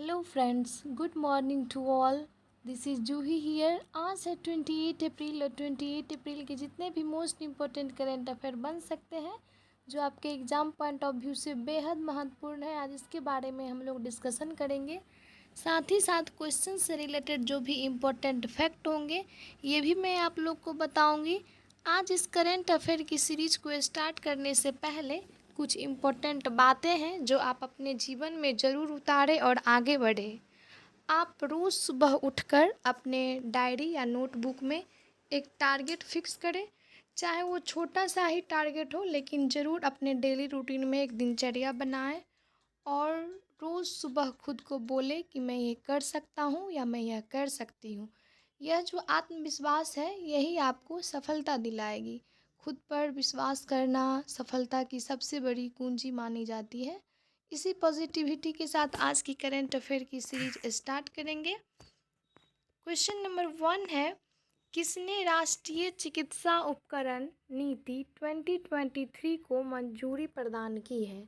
Hello friends, good morning to all. This is Juhi here. आज है 28 अप्रैल और 28 अप्रैल के जितने भी मोस्ट इम्पोर्टेंट करेंट अफेयर बन सकते हैं जो आपके एग्ज़ाम पॉइंट ऑफ व्यू से बेहद महत्वपूर्ण है, आज इसके बारे में हम लोग डिस्कशन करेंगे। साथ ही साथ क्वेश्चन से रिलेटेड जो भी इम्पोर्टेंट फैक्ट होंगे ये भी मैं आप लोग को बताऊंगी। आज इस करेंट अफेयर की सीरीज को स्टार्ट करने से पहले कुछ इम्पोर्टेंट बातें हैं जो आप अपने जीवन में ज़रूर उतारें और आगे बढ़ें। आप रोज़ सुबह उठकर अपने डायरी या नोटबुक में एक टारगेट फिक्स करें, चाहे वो छोटा सा ही टारगेट हो, लेकिन ज़रूर अपने डेली रूटीन में एक दिनचर्या बनाएं और रोज़ सुबह खुद को बोले कि मैं ये कर सकता हूँ या मैं यह कर सकती हूँ। यह जो आत्मविश्वास है यही आपको सफलता दिलाएगी। खुद पर विश्वास करना सफलता की सबसे बड़ी कुंजी मानी जाती है। इसी पॉजिटिविटी के साथ आज की करेंट अफेयर की सीरीज स्टार्ट करेंगे। क्वेश्चन नंबर 1 है, किसने राष्ट्रीय चिकित्सा उपकरण नीति 2023 को मंजूरी प्रदान की है?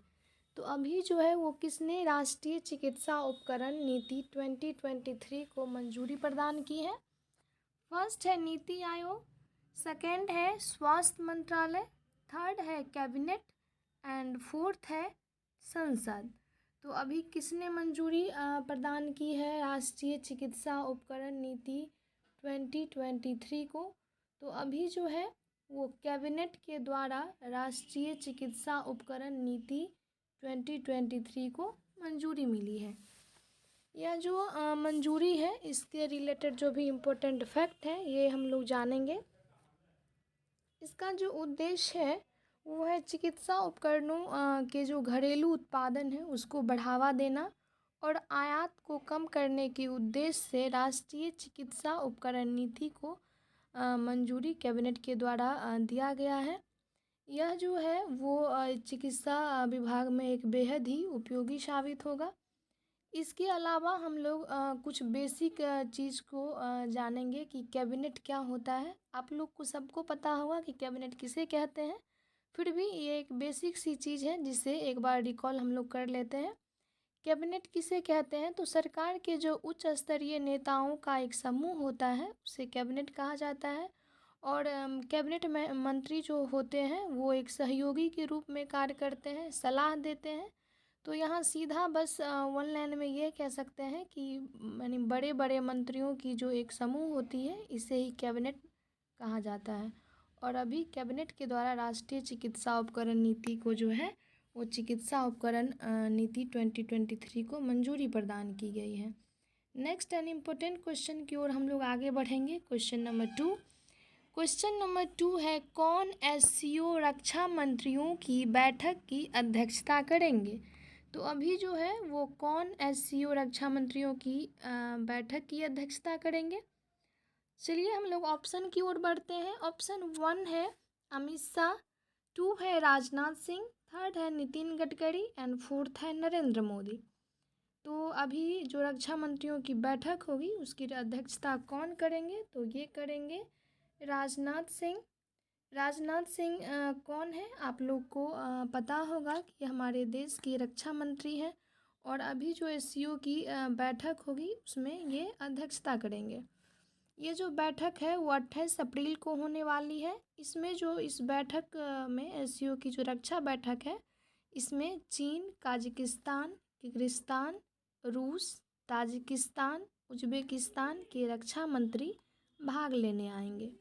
तो अभी जो है वो किसने राष्ट्रीय चिकित्सा उपकरण नीति 2023 को मंजूरी प्रदान की है? फर्स्ट है नीति आयोग, सेकंड है स्वास्थ्य मंत्रालय, थर्ड है कैबिनेट एंड फोर्थ है संसद। तो अभी किसने मंजूरी प्रदान की है राष्ट्रीय चिकित्सा उपकरण नीति 2023 को? तो अभी जो है वो कैबिनेट के द्वारा राष्ट्रीय चिकित्सा उपकरण नीति 2023 को मंजूरी मिली है। यह जो मंजूरी है इसके रिलेटेड जो भी इम्पोर्टेंट फैक्ट है ये हम लोग जानेंगे। इसका जो उद्देश्य है वो है चिकित्सा उपकरणों के जो घरेलू उत्पादन है उसको बढ़ावा देना और आयात को कम करने के उद्देश्य से राष्ट्रीय चिकित्सा उपकरण नीति को मंजूरी कैबिनेट के द्वारा दिया गया है। यह जो है वो चिकित्सा विभाग में एक बेहद ही उपयोगी साबित होगा। इसके अलावा हम लोग कुछ बेसिक चीज़ को जानेंगे कि कैबिनेट क्या होता है। आप लोग को सबको पता होगा कि कैबिनेट किसे कहते हैं, फिर भी ये एक बेसिक सी चीज़ है जिसे एक बार रिकॉल हम लोग कर लेते हैं। कैबिनेट किसे कहते हैं? तो सरकार के जो उच्च स्तरीय नेताओं का एक समूह होता है उसे कैबिनेट कहा जाता है। और कैबिनेट में मंत्री जो होते हैं वो एक सहयोगी के रूप में कार्य करते हैं, सलाह देते हैं। तो यहाँ सीधा बस वन लाइन में ये कह सकते हैं कि यानी बड़े बड़े मंत्रियों की जो एक समूह होती है इसे ही कैबिनेट कहा जाता है। और अभी कैबिनेट के द्वारा राष्ट्रीय चिकित्सा उपकरण नीति को जो है वो चिकित्सा उपकरण नीति 2023 को मंजूरी प्रदान की गई है। नेक्स्ट एन इम्पोर्टेंट क्वेश्चन की ओर हम लोग आगे बढ़ेंगे। क्वेश्चन नंबर 2 है, कौन एससीओ रक्षा मंत्रियों की बैठक की अध्यक्षता करेंगे? तो अभी जो है वो कौन एससीओ रक्षा मंत्रियों की बैठक की अध्यक्षता करेंगे? चलिए हम लोग ऑप्शन की ओर बढ़ते हैं। ऑप्शन 1 है अमित शाह, 2 है राजनाथ सिंह, थर्ड है नितिन गडकरी एंड फोर्थ है नरेंद्र मोदी। तो अभी जो रक्षा मंत्रियों की बैठक होगी उसकी अध्यक्षता कौन करेंगे? तो ये करेंगे राजनाथ सिंह। राजनाथ सिंह कौन है? आप लोग को पता होगा कि हमारे देश की रक्षा मंत्री हैं और अभी जो एससीओ की बैठक होगी उसमें ये अध्यक्षता करेंगे। ये जो बैठक है वो 28 अप्रैल को होने वाली है। इसमें जो इस बैठक में एससीओ की जो रक्षा बैठक है इसमें चीन, काजाकिस्तान, किर्गिस्तान, रूस, ताजिकिस्तान, उज्बेकिस्तान के रक्षा मंत्री भाग लेने आएंगे।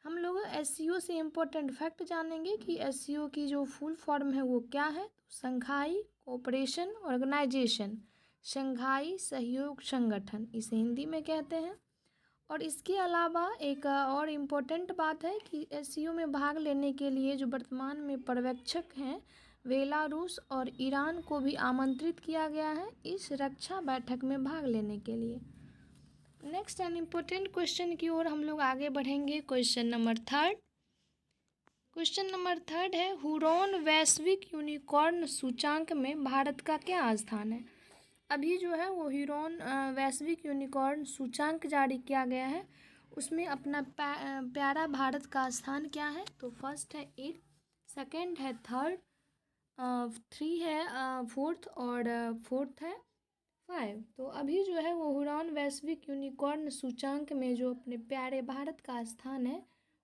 हम लोग एससीओ से इम्पोर्टेंट फैक्ट जानेंगे कि एससीओ की जो फुल फॉर्म है वो क्या है। तो शंघाई कोऑपरेशन ऑर्गेनाइजेशन, शंघाई सहयोग संगठन इसे हिंदी में कहते हैं। और इसके अलावा एक और इम्पोर्टेंट बात है कि एससीओ में भाग लेने के लिए जो वर्तमान में पर्यवेक्षक हैं बेलारूस और ईरान को भी आमंत्रित किया गया है इस रक्षा बैठक में भाग लेने के लिए। नेक्स्ट एन इम्पोर्टेंट क्वेश्चन की ओर हम लोग आगे बढ़ेंगे। क्वेश्चन नंबर थर्ड है, हुरॉन वैश्विक यूनिकॉर्न सूचांक में भारत का क्या स्थान है? अभी जो है वो ह्यूरॉन वैश्विक यूनिकॉर्न सूचांक जारी किया गया है, उसमें अपना प्यारा भारत का स्थान क्या है? तो फर्स्ट है 8, सेकंड है थर्ड, 3 है फोर्थ और फोर्थ है 5। तो अभी जो है वो हुरान वैश्विक यूनिकॉर्न सूचांक में जो अपने प्यारे भारत का स्थान है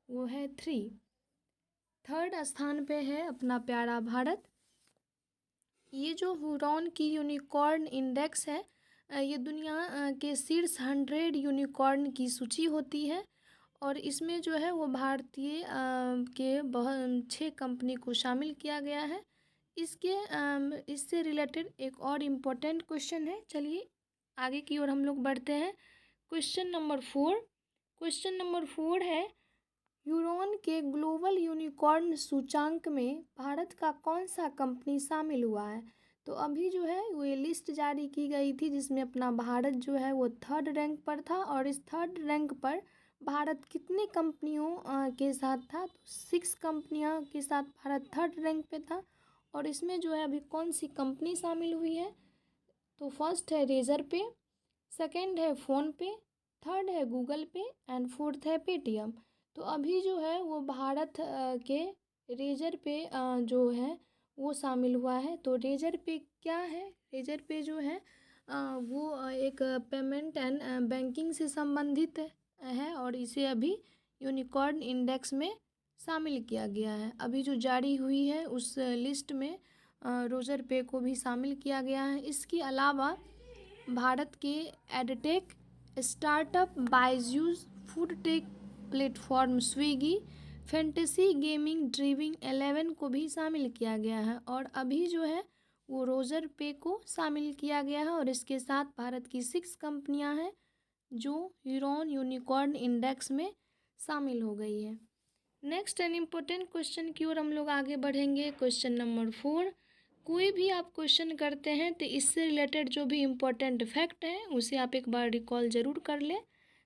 वो है 3। थर्ड स्थान पे है अपना प्यारा भारत। ये जो हुरान की यूनिकॉर्न इंडेक्स है ये दुनिया के शीर्ष 100 यूनिकॉर्न की सूची होती है और इसमें जो है वो भारतीय के बहुत 6 कंपनी को शामिल किया गया है। इससे रिलेटेड एक और इम्पोर्टेंट क्वेश्चन है। चलिए आगे की ओर हम लोग बढ़ते हैं। Question number 4। क्वेश्चन नंबर 4 है, यूरोन के ग्लोबल यूनिकॉर्न सूचांक में भारत का कौन सा कंपनी शामिल हुआ है? तो अभी जो है वो ये लिस्ट जारी की गई थी जिसमें अपना भारत जो है वो 3rd रैंक पर था और इस 3rd रैंक पर भारत कितनी कंपनियों के साथ था? तो 6 कंपनियों के साथ भारत 3rd रैंक पे था। और इसमें जो है अभी कौन सी कंपनी शामिल हुई है? तो फर्स्ट है रेजर पे, सेकंड है फ़ोनपे, थर्ड है गूगल पे एंड फोर्थ है पेटीएम। तो अभी जो है वो भारत के रेजर पे जो है वो शामिल हुआ है। तो रेजर पे क्या है? रेजर पे जो है वो एक पेमेंट एंड बैंकिंग से संबंधित है और इसे अभी यूनिकॉर्न इंडेक्स में शामिल किया गया है। अभी जो जारी हुई है उस लिस्ट में रोजर पे को भी शामिल किया गया है। इसके अलावा भारत के edtech startup Byju's, food tech platform Swiggy, fantasy gaming Dream 11 को भी शामिल किया गया है और अभी जो है वो रोजर पे को शामिल किया गया है और इसके साथ भारत की 6 कंपनियां हैं जो यूरोन यूनिकॉर्न इंडेक्स में शामिल हो गई है। नेक्स्ट एन इम्पोर्टेंट क्वेश्चन की ओर हम लोग आगे बढ़ेंगे। Question number 4। कोई भी आप क्वेश्चन करते हैं तो इससे रिलेटेड जो भी इम्पोर्टेंट फैक्ट हैं उसे आप एक बार रिकॉल ज़रूर कर लें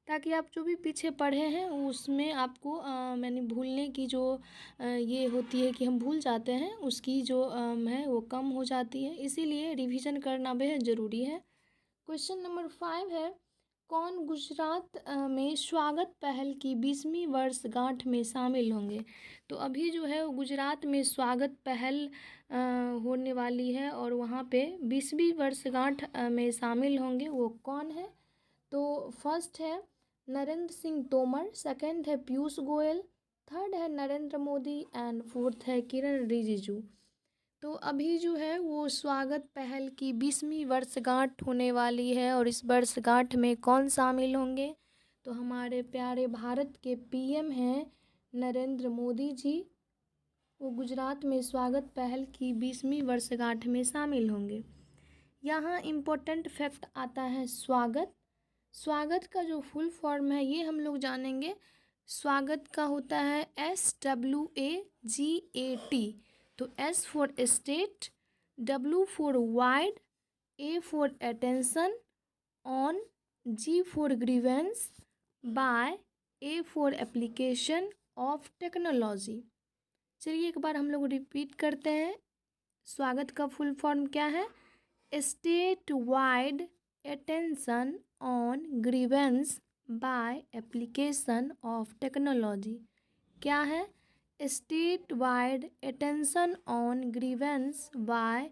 ताकि आप जो भी पीछे पढ़े हैं उसमें आपको मैंने भूलने की जो ये होती है कि हम भूल जाते हैं उसकी जो है वो कम हो जाती है, इसीलिए रिवीजन करना बेहद ज़रूरी है। क्वेश्चन नंबर 5 है, कौन गुजरात में स्वागत पहल की 20वीं वर्षगांठ में शामिल होंगे? तो अभी जो है वो गुजरात में स्वागत पहल होने वाली है और वहाँ पे 20वीं वर्षगांठ में शामिल होंगे। वो कौन है? तो फर्स्ट है नरेंद्र सिंह तोमर, सेकंड है पीयूष गोयल, थर्ड है नरेंद्र मोदी एंड फोर्थ है किरण रिजिजू। तो अभी जो है वो स्वागत पहल की 20वीं वर्षगांठ होने वाली है और इस वर्षगांठ में कौन शामिल होंगे? तो हमारे प्यारे भारत के पीएम हैं नरेंद्र मोदी जी। वो गुजरात में स्वागत पहल की 20वीं वर्षगांठ में शामिल होंगे। यहाँ इम्पोर्टेंट फैक्ट आता है स्वागत। स्वागत का जो फुल फॉर्म है ये हम लोग जानेंगे। स्वागत का होता है SWAGAT। तो S for state, W for wide, A for attention, on, G for grievance, by, A for application of technology. चलिए एक बार हम लोग रिपीट करते हैं। स्वागत का फुल फॉर्म क्या है? State wide attention on grievance by application of technology. क्या है? State wide attention on grievance by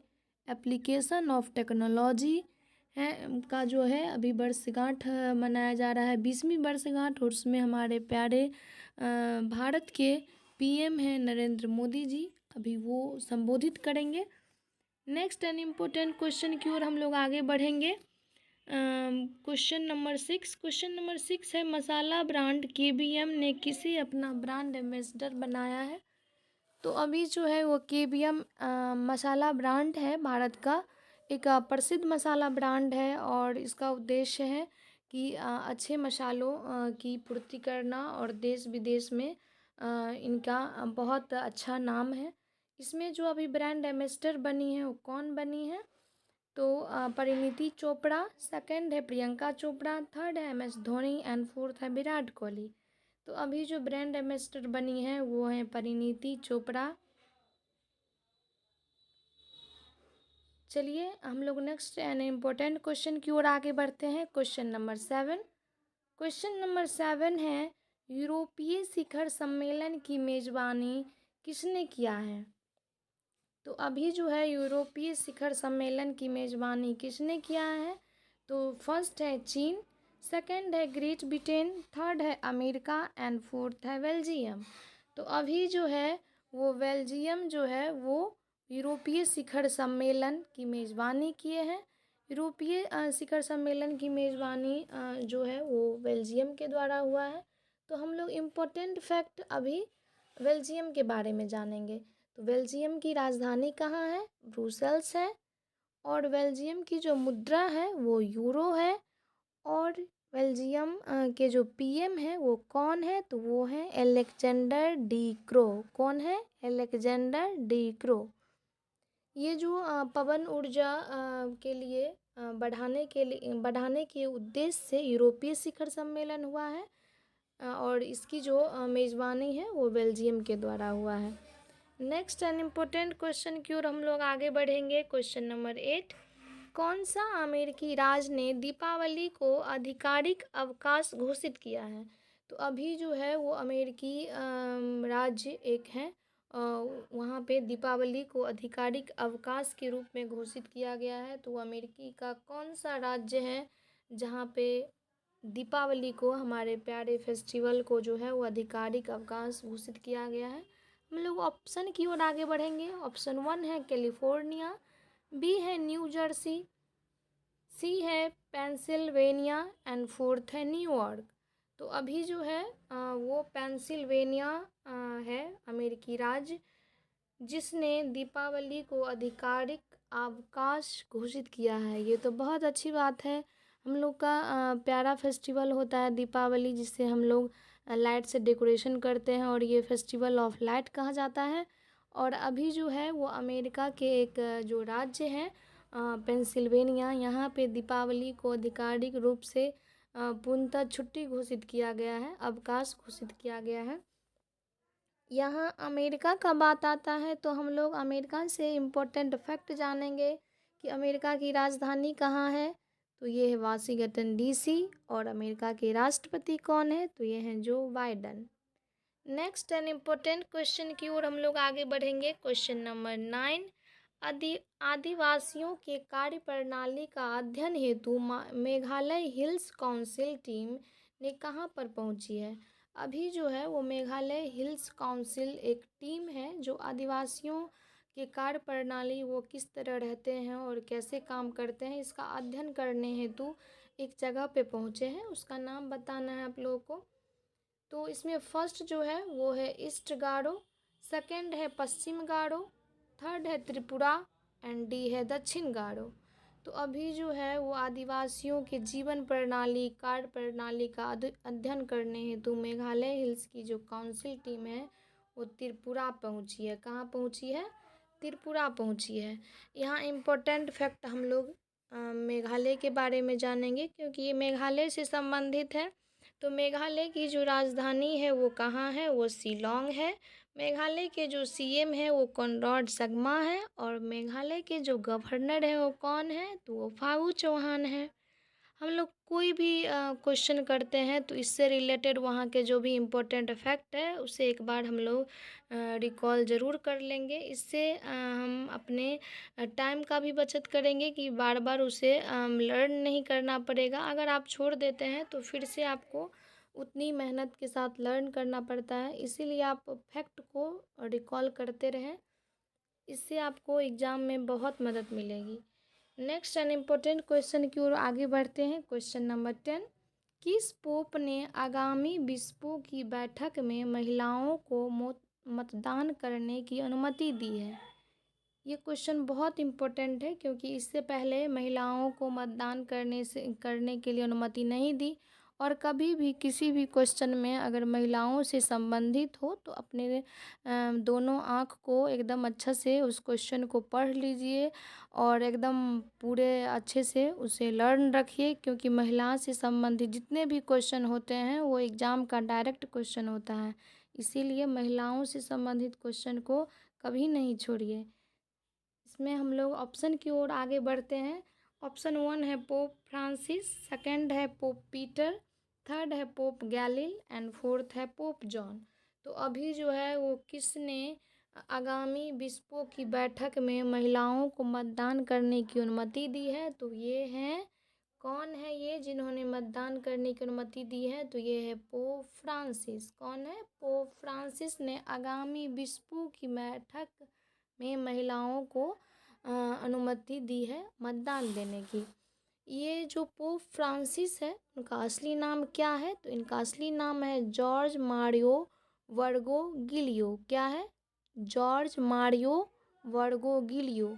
application of technology है का जो है अभी वर्षगांठ मनाया जा रहा है 20वीं वर्षगांठ और उसमें हमारे प्यारे भारत के पीएम हैं नरेंद्र मोदी जी, अभी वो संबोधित करेंगे। नेक्स्ट एन इम्पोर्टेंट क्वेश्चन की ओर हम लोग आगे बढ़ेंगे। Question number 6। क्वेश्चन नंबर 6 है, मसाला ब्रांड केबीएम ने किसे अपना ब्रांड एम्बेसडर बनाया है? तो अभी जो है वो केबीएम मसाला ब्रांड है भारत का, एक प्रसिद्ध मसाला ब्रांड है और इसका उद्देश्य है कि अच्छे मसालों की पूर्ति करना और देश विदेश में इनका बहुत अच्छा नाम है। इसमें जो अभी ब्रांड एम्बेसडर बनी है वो कौन बनी है? तो परिणीति चोपड़ा, सेकंड है प्रियंका चोपड़ा, थर्ड है MS धोनी एंड फोर्थ है विराट कोहली। तो अभी जो ब्रांड एम्बेसडर बनी है वो है परिणीति चोपड़ा। चलिए हम लोग नेक्स्ट एन इम्पोर्टेंट क्वेश्चन की ओर आगे बढ़ते हैं। Question number 7। क्वेश्चन नंबर 7 है, यूरोपीय शिखर सम्मेलन की मेज़बानी किसने किया है? तो अभी जो है यूरोपीय शिखर सम्मेलन की मेज़बानी किसने किया है? तो फर्स्ट है चीन, सेकंड है ग्रेट ब्रिटेन, थर्ड है अमेरिका एंड फोर्थ है बेल्जियम। तो अभी जो है वो बेल्जियम जो है वो यूरोपीय शिखर सम्मेलन की मेज़बानी किए हैं। यूरोपीय शिखर सम्मेलन की मेज़बानी जो है वो बेल्जियम के द्वारा हुआ है। तो हम लोग इम्पोर्टेंट फैक्ट अभी बेल्जियम के बारे में जानेंगे। तो बेल्जियम की राजधानी कहाँ है? ब्रुसेल्स है। और बेल्जियम की जो मुद्रा है वो यूरो है। और बेल्जियम के जो पीएम है वो कौन है? तो वो है एलेक्जेंडर डी क्रो। कौन है? Alexander D crow. ये जो पवन ऊर्जा के लिए बढ़ाने के उद्देश्य से यूरोपीय शिखर सम्मेलन हुआ है। और इसकी जो मेज़बानी है वो बेल्जियम के द्वारा हुआ है। नेक्स्ट एन इम्पोर्टेंट क्वेश्चन की ओर हम लोग आगे बढ़ेंगे। क्वेश्चन नंबर 8, कौन सा अमेरिकी राज्य ने दीपावली को आधिकारिक अवकाश घोषित किया है? तो अभी जो है वो अमेरिकी राज्य एक है, वहाँ पे दीपावली को आधिकारिक अवकाश के रूप में घोषित किया गया है। तो अमेरिकी का कौन सा राज्य है जहाँ पे दीपावली को, हमारे प्यारे फेस्टिवल को जो है वो आधिकारिक अवकाश घोषित किया गया है? हम लोग ऑप्शन की ओर आगे बढ़ेंगे। ऑप्शन 1 है कैलिफोर्निया, बी है न्यू जर्सी, सी है पेंसिल्वेनिया एंड फोर्थ है न्यूयॉर्क। तो अभी जो है वो पेंसिल्वेनिया है अमेरिकी राज्य, जिसने दीपावली को आधिकारिक अवकाश घोषित किया है। ये तो बहुत अच्छी बात है। हम लोग का प्यारा फेस्टिवल होता है दीपावली, जिससे हम लोग लाइट से डेकोरेशन करते हैं और ये फेस्टिवल ऑफ लाइट कहा जाता है। और अभी जो है वो अमेरिका के एक जो राज्य है पेंसिल्वेनिया, यहाँ पे दीपावली को आधिकारिक रूप से पूर्णतः छुट्टी घोषित किया गया है, अवकाश घोषित किया गया है। यहाँ अमेरिका का बात आता है तो हम लोग अमेरिका से इम्पोर्टेंट फैक्ट जानेंगे कि अमेरिका की राजधानी कहाँ है। तो ये है वाशिंगटन डीसी। और अमेरिका के राष्ट्रपति कौन है? तो ये हैं जो Biden. Next an important question की ओर हम लोग आगे बढ़ेंगे। क्वेश्चन नंबर 9, आदिवासियों के कार्य प्रणाली का अध्ययन हेतु मेघालय हिल्स काउंसिल टीम ने कहाँ पर पहुँची है? अभी जो है वो मेघालय हिल्स काउंसिल एक टीम है जो आदिवासियों के कार्य प्रणाली, वो किस तरह रहते हैं और कैसे काम करते हैं, इसका अध्ययन करने हेतु एक जगह पे पहुँचे हैं। उसका नाम बताना है आप लोगों को। तो इसमें फर्स्ट जो है वो है ईस्ट गारो, सेकंड है पश्चिम गारो, थर्ड है त्रिपुरा एंड डी है दक्षिण गारो। तो अभी जो है वो आदिवासियों के जीवन प्रणाली, कार्य प्रणाली का अध्ययन करने हेतु मेघालय हिल्स की जो काउंसिल टीम है वो त्रिपुरा पहुंची है। कहाँ पहुंची है? त्रिपुरा पहुंची है। यहाँ इम्पोर्टेंट फैक्ट हम लोग मेघालय के बारे में जानेंगे, क्योंकि ये मेघालय से संबंधित है। तो मेघालय की जो राजधानी है वो कहाँ है? वो शिलोंग है। मेघालय के जो सीएम है वो कॉनराड संगमा है। और मेघालय के जो गवर्नर है वो कौन है? तो वो फागू चौहान है। हम लोग कोई भी क्वेश्चन करते हैं तो इससे रिलेटेड वहाँ के जो भी इम्पोर्टेंट फैक्ट है उसे एक बार हम लोग रिकॉल ज़रूर कर लेंगे। इससे हम अपने टाइम का भी बचत करेंगे कि बार बार उसे लर्न नहीं करना पड़ेगा। अगर आप छोड़ देते हैं तो फिर से आपको उतनी मेहनत के साथ लर्न करना पड़ता है। इसीलिए आप फैक्ट को रिकॉल करते रहें, इससे आपको एग्ज़ाम में बहुत मदद मिलेगी। नेक्स्ट एन इम्पोर्टेंट क्वेश्चन की ओर आगे बढ़ते हैं। क्वेश्चन नंबर 10, किस पोप ने आगामी बिशपों की बैठक में महिलाओं को मतदान करने की अनुमति दी है? ये क्वेश्चन बहुत इम्पोर्टेंट है, क्योंकि इससे पहले महिलाओं को मतदान करने के लिए अनुमति नहीं दी। और कभी भी किसी भी क्वेश्चन में अगर महिलाओं से संबंधित हो तो अपने दोनों आँख को एकदम अच्छा से उस क्वेश्चन को पढ़ लीजिए और एकदम पूरे अच्छे से उसे लर्न रखिए, क्योंकि महिला से संबंधित जितने भी क्वेश्चन होते हैं वो एग्ज़ाम का डायरेक्ट क्वेश्चन होता है। इसीलिए महिलाओं से संबंधित क्वेश्चन को कभी नहीं छोड़िए। इसमें हम लोग ऑप्शन की ओर आगे बढ़ते हैं। ऑप्शन 1 है पोप फ्रांसिस, सेकंड है पोप पीटर, थर्ड है पोप गैलिल एंड फोर्थ है पोप जॉन। तो अभी जो है वो किसने आगामी बिशपों की बैठक में महिलाओं को मतदान करने की अनुमति दी है? तो ये हैं कौन है ये जिन्होंने मतदान करने की अनुमति दी है? तो ये है पोप फ्रांसिस। कौन है? पोप फ्रांसिस ने आगामी बिशपू की बैठक में महिलाओं को अनुमति दी है मतदान देने की। ये जो पोप फ्रांसिस है उनका असली नाम क्या है? तो इनका असली नाम है जॉर्ज मारियो बर्गोगिलियो। क्या है? Jorge Mario Bergoglio.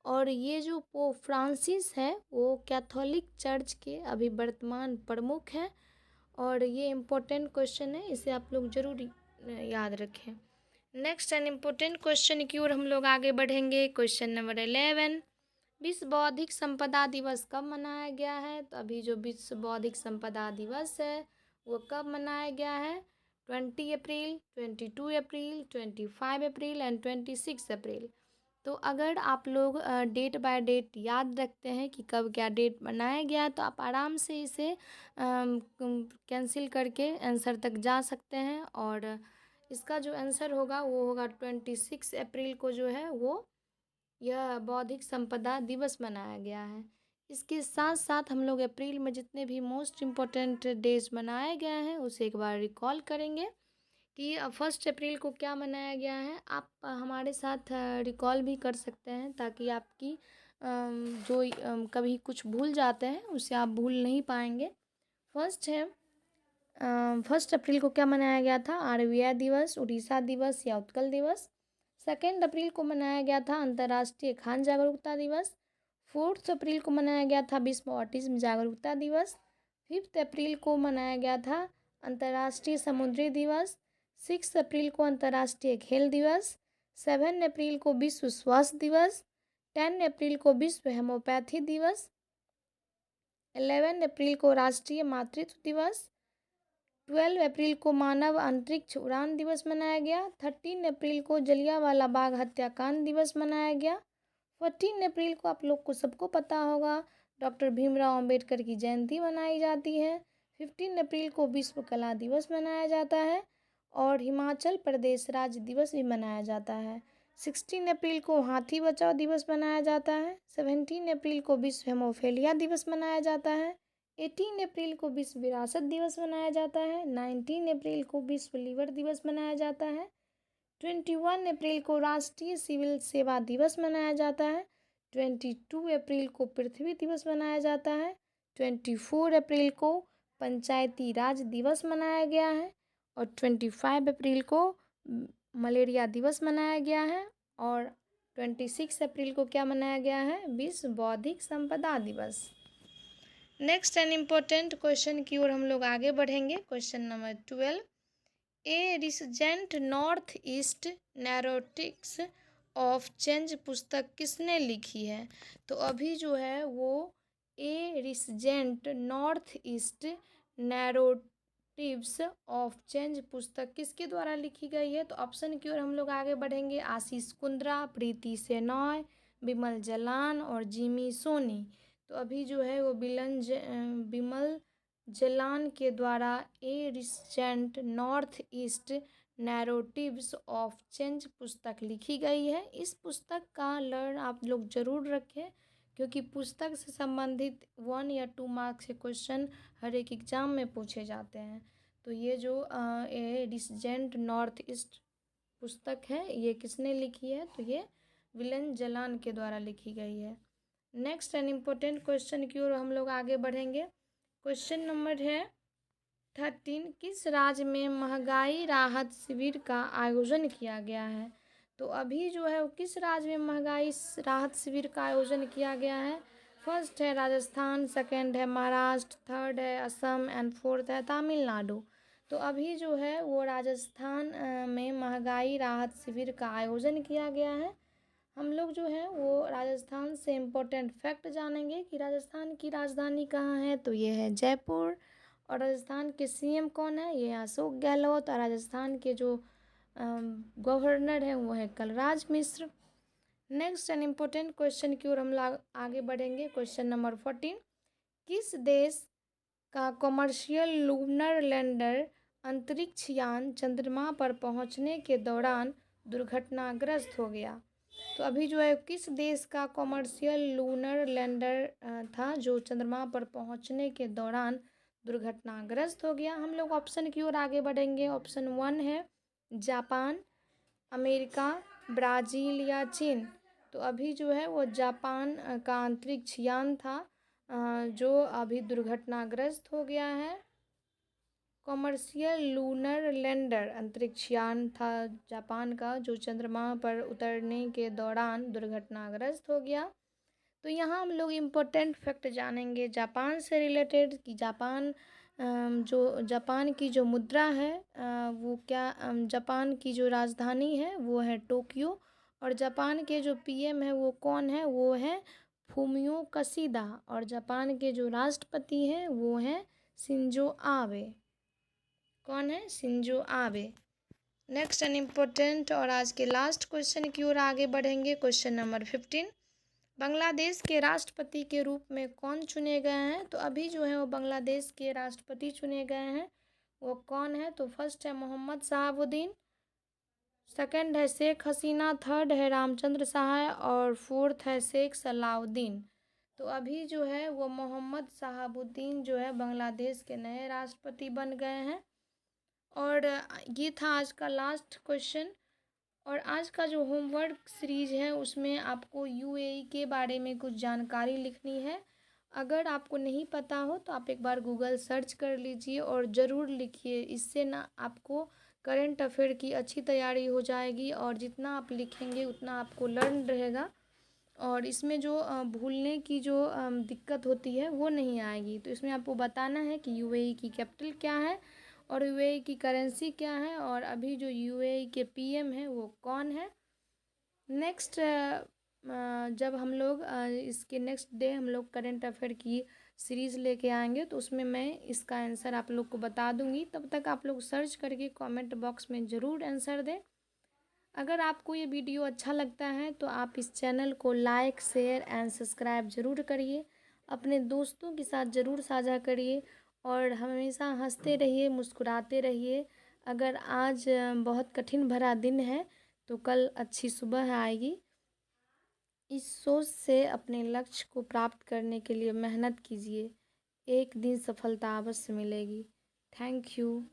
और ये जो पोप फ्रांसिस है वो कैथोलिक चर्च के अभी वर्तमान प्रमुख हैं। और ये इम्पोर्टेंट क्वेश्चन है, इसे आप लोग ज़रूर याद रखें। नेक्स्ट एन इम्पोर्टेंट क्वेश्चन की ओर हम लोग आगे बढ़ेंगे। क्वेश्चन नंबर 11, विश्व बौद्धिक संपदा दिवस कब मनाया गया है? तो अभी जो विश्व बौद्धिक संपदा दिवस है वो कब मनाया गया है? 20 अप्रैल, 22 अप्रैल, 25 अप्रैल एंड 26 अप्रैल। तो अगर आप लोग डेट बाय डेट याद रखते हैं कि कब क्या डेट बनाया गया, तो आप आराम से इसे कैंसिल करके आंसर तक जा सकते हैं। और इसका जो आंसर होगा वो होगा 26 अप्रैल को जो है वो यह बौद्धिक संपदा दिवस मनाया गया है। इसके साथ साथ हम लोग अप्रैल में जितने भी मोस्ट इम्पोर्टेंट डेज मनाए गए हैं उसे एक बार रिकॉल करेंगे कि 1 अप्रैल को क्या मनाया गया है। आप हमारे साथ रिकॉल भी कर सकते हैं ताकि आपकी जो कभी कुछ भूल जाते हैं उसे आप भूल नहीं पाएंगे। फर्स्ट है 1 अप्रैल को क्या मनाया गया था? आरबीआई दिवस, उड़ीसा दिवस या उत्कल दिवस। 2 अप्रैल को मनाया गया था अंतर्राष्ट्रीय खान जागरूकता दिवस। 4 अप्रैल को मनाया गया था विश्व ऑटिज्म जागरूकता दिवस। 5 अप्रैल को मनाया गया था अंतर्राष्ट्रीय समुद्री दिवस। 6 अप्रैल को अंतर्राष्ट्रीय खेल दिवस। 7 अप्रैल को विश्व स्वास्थ्य दिवस। 10 अप्रैल को विश्व होम्योपैथी दिवस। 11 अप्रैल को राष्ट्रीय मातृत्व दिवस। 12 अप्रैल को मानव अंतरिक्ष उड़ान दिवस मनाया गया। 13 अप्रैल को जलियांवाला बाग हत्याकांड दिवस मनाया गया। 14 अप्रैल को आप लोग को सबको पता होगा डॉक्टर भीमराव अंबेडकर की जयंती मनाई जाती है। 15 अप्रैल को विश्व कला दिवस मनाया जाता है और हिमाचल प्रदेश राज्य दिवस भी मनाया जाता है। 16 अप्रैल को हाथी बचाओ दिवस मनाया जाता है। 17 अप्रैल को विश्व हेमोफीलिया दिवस मनाया जाता है। 18 अप्रैल को विश्व विरासत दिवस मनाया जाता है। 19 अप्रैल को विश्व लीवर दिवस मनाया जाता है। 21 अप्रैल को राष्ट्रीय सिविल सेवा दिवस मनाया जाता है। 22 अप्रैल को पृथ्वी दिवस मनाया जाता है। 24 अप्रैल को पंचायती राज दिवस मनाया गया है। और 25 अप्रैल को मलेरिया दिवस मनाया गया है। और 26 अप्रैल को क्या मनाया गया है? विश्व बौद्धिक संपदा दिवस। नेक्स्ट एन इम्पोर्टेंट क्वेश्चन की ओर हम लोग आगे बढ़ेंगे। Question number 12, A recent north east narratives of change पुस्तक किसने लिखी है? तो अभी जो है वो ए recent north east narratives of change पुस्तक किसके द्वारा लिखी गई है? तो ऑप्शन की ओर हम लोग आगे बढ़ेंगे। आशीष कुंद्रा, प्रीति सेनॉय, बिमल जलान और जिमी सोनी। तो अभी जो है वो बिमल जलान के द्वारा ए recent north east narratives of change पुस्तक लिखी गई है। इस पुस्तक का लर्न आप लोग ज़रूर रखें क्योंकि पुस्तक से संबंधित 1 या 2 मार्क्स के क्वेश्चन हर एक एग्ज़ाम में पूछे जाते हैं। तो ये जो ए रिसेंट नॉर्थ ईस्ट पुस्तक है ये किसने लिखी है? तो ये बिमल जलान के द्वारा लिखी गई है। नेक्स्ट एन इम्पोर्टेंट क्वेश्चन की ओर हम लोग आगे बढ़ेंगे। क्वेश्चन नंबर है 13, किस राज्य में महंगाई राहत शिविर का आयोजन किया गया है? तो अभी जो है वो किस राज्य में महंगाई राहत शिविर का आयोजन किया गया है? फर्स्ट है राजस्थान, सेकंड है महाराष्ट्र, थर्ड है असम एंड फोर्थ है तमिलनाडु। तो अभी जो है वो राजस्थान में महंगाई राहत शिविर का आयोजन किया गया है। हम लोग जो है वो राजस्थान से इम्पोर्टेंट फैक्ट जानेंगे कि राजस्थान की राजधानी कहाँ है? तो ये है जयपुर। और राजस्थान के सीएम कौन है? ये अशोक गहलोत। और राजस्थान के जो गवर्नर हैं वो है Kalraj Mishra. Next an important question की ओर हम लोग आगे बढ़ेंगे। क्वेश्चन नंबर 14, किस देश का कमर्शियल लूनर लैंडर अंतरिक्ष यान चंद्रमा पर पहुंचने के दौरान दुर्घटनाग्रस्त हो गया? तो अभी जो है किस देश का कॉमर्शियल लूनर लैंडर था जो चंद्रमा पर पहुंचने के दौरान दुर्घटनाग्रस्त हो गया। हम लोग ऑप्शन की ओर आगे बढ़ेंगे। ऑप्शन 1 है जापान, अमेरिका, ब्राज़ील या चीन। तो अभी जो है वो जापान का अंतरिक्ष यान था जो अभी दुर्घटनाग्रस्त हो गया है। कॉमर्शियल लूनर लैंडर अंतरिक्ष यान था जापान का जो चंद्रमा पर उतरने के दौरान दुर्घटनाग्रस्त हो गया। तो यहाँ हम लोग इम्पोर्टेंट फैक्ट जानेंगे जापान से रिलेटेड कि जापान की जो मुद्रा है वो क्या जापान की जो राजधानी है वो है टोक्यो। और जापान के जो पीएम है वो कौन है, वो है फूमियो कशिदा। और जापान के जो राष्ट्रपति हैं वो हैं शिंजो आबे। कौन है, Shinzo Abe. Next an important और आज के लास्ट क्वेश्चन की ओर आगे बढ़ेंगे। क्वेश्चन नंबर 15, बांग्लादेश के राष्ट्रपति के रूप में कौन चुने गए हैं। तो अभी जो है वो बांग्लादेश के राष्ट्रपति चुने गए हैं, वो कौन है। तो फर्स्ट है मोहम्मद शहाबुद्दीन, सेकंड है शेख हसीना, थर्ड है रामचंद्र सहाय और फोर्थ है शेख सलाउद्दीन। तो अभी जो है वो मोहम्मद शहाबुद्दीन जो है बांग्लादेश के नए राष्ट्रपति बन गए हैं। और ये था आज का लास्ट क्वेश्चन। और आज का जो होमवर्क सीरीज है उसमें आपको यूएई के बारे में कुछ जानकारी लिखनी है। अगर आपको नहीं पता हो तो आप एक बार गूगल सर्च कर लीजिए और ज़रूर लिखिए। इससे ना आपको करंट अफेयर की अच्छी तैयारी हो जाएगी और जितना आप लिखेंगे उतना आपको लर्न रहेगा और इसमें जो भूलने की जो दिक्कत होती है वो नहीं आएगी। तो इसमें आपको बताना है कि यूएई की कैपिटल क्या है और यूएई की करेंसी क्या है और अभी जो यूएई के पीएम है वो कौन है। नेक्स्ट जब हम लोग इसके नेक्स्ट डे हम लोग करंट अफेयर की सीरीज़ लेके आएंगे तो उसमें मैं इसका आंसर आप लोग को बता दूंगी। तब तक आप लोग सर्च करके कमेंट बॉक्स में ज़रूर आंसर दें। अगर आपको ये वीडियो अच्छा लगता है तो आप इस चैनल को लाइक, शेयर एंड सब्सक्राइब ज़रूर करिए। अपने दोस्तों के साथ ज़रूर साझा करिए और हमेशा हंसते रहिए, मुस्कुराते रहिए। अगर आज बहुत कठिन भरा दिन है तो कल अच्छी सुबह आएगी। इस सोच से अपने लक्ष्य को प्राप्त करने के लिए मेहनत कीजिए। एक दिन सफलता अवश्य मिलेगी। Thank you.